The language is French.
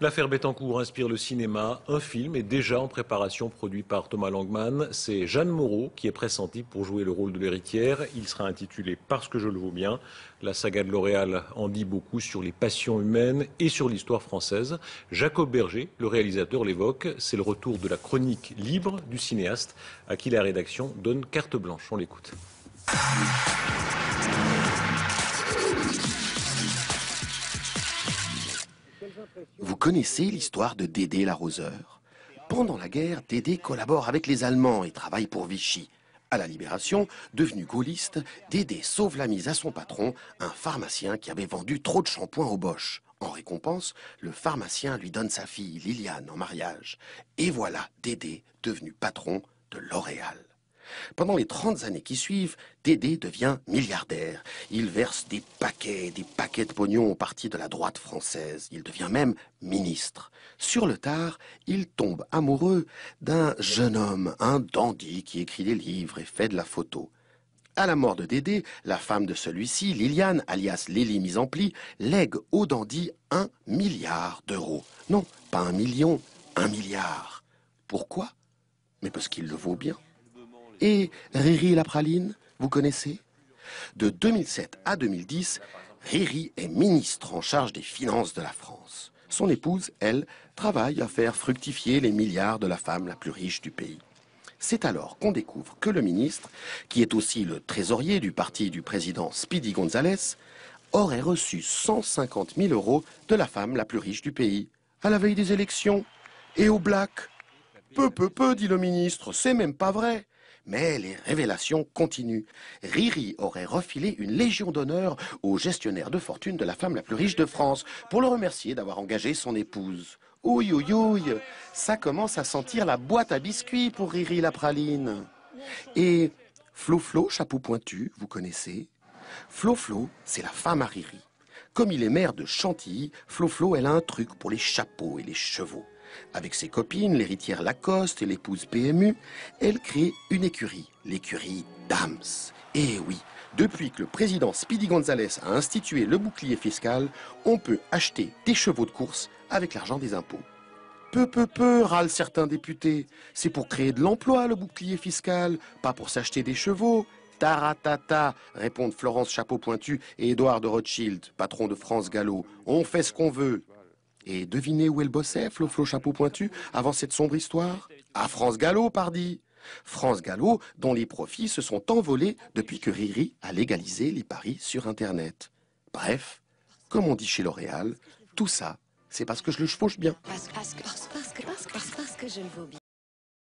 L'affaire Bettencourt inspire le cinéma. Un film est déjà en préparation, produit par Thomas Langman. C'est Jeanne Moreau qui est pressentie pour jouer le rôle de l'héritière. Il sera intitulé Parce que je le vaux bien. La saga de L'Oréal en dit beaucoup sur les passions humaines et sur l'histoire française. Jacob Berger, le réalisateur, l'évoque. C'est le retour de la chronique libre du cinéaste à qui la rédaction donne carte blanche. On l'écoute. Vous connaissez l'histoire de Dédé l'arroseur? Pendant la guerre, Dédé collabore avec les Allemands et travaille pour Vichy. À la Libération, devenu gaulliste, Dédé sauve la mise à son patron, un pharmacien qui avait vendu trop de shampoing au Bosch. En récompense, le pharmacien lui donne sa fille, Liliane, en mariage. Et voilà Dédé devenu patron de L'Oréal. Pendant les 30 années qui suivent, Dédé devient milliardaire. Il verse des paquets de pognon au parti de la droite française. Il devient même ministre. Sur le tard, il tombe amoureux d'un jeune homme, un dandy qui écrit des livres et fait de la photo. À la mort de Dédé, la femme de celui-ci, Liliane, alias Lily Mise en Pli, lègue au dandy 1 milliard d'euros. Non, pas 1 million, 1 milliard. Pourquoi? Mais parce qu'il le vaut bien. Et Riri la praline, vous connaissez? De 2007 à 2010, Riri est ministre en charge des finances de la France. Son épouse, elle, travaille à faire fructifier les milliards de la femme la plus riche du pays. C'est alors qu'on découvre que le ministre, qui est aussi le trésorier du parti du président Speedy González, aurait reçu 150 000 euros de la femme la plus riche du pays, à la veille des élections, et au black. Peu, dit le ministre, c'est même pas vrai. Mais les révélations continuent. Riri aurait refilé une légion d'honneur au gestionnaire de fortune de la femme la plus riche de France pour le remercier d'avoir engagé son épouse. Ouïe, ça commence à sentir la boîte à biscuits pour Riri la praline. Et Flo, chapeau pointu, vous connaissez? Flo, c'est la femme à Riri. Comme il est maire de Chantilly, Flo, elle a un truc pour les chapeaux et les chevaux. Avec ses copines, l'héritière Lacoste et l'épouse PMU, elle crée une écurie, l'écurie Dams. Et oui, depuis que le président Speedy González a institué le bouclier fiscal, on peut acheter des chevaux de course avec l'argent des impôts. Peu, râlent certains députés. C'est pour créer de l'emploi, le bouclier fiscal, pas pour s'acheter des chevaux. Taratata, répondent Florence Chapeau Pointu et Édouard de Rothschild, patron de France Gallo. On fait ce qu'on veut. Et devinez où elle bossait, Flo Chapeau Pointu, avant cette sombre histoire? À France Gallo, pardi. France Gallo, dont les profits se sont envolés depuis que Riri a légalisé les paris sur Internet. Bref, comme on dit chez L'Oréal, tout ça, c'est parce que je le chevauche bien. Parce que je le vaux bien.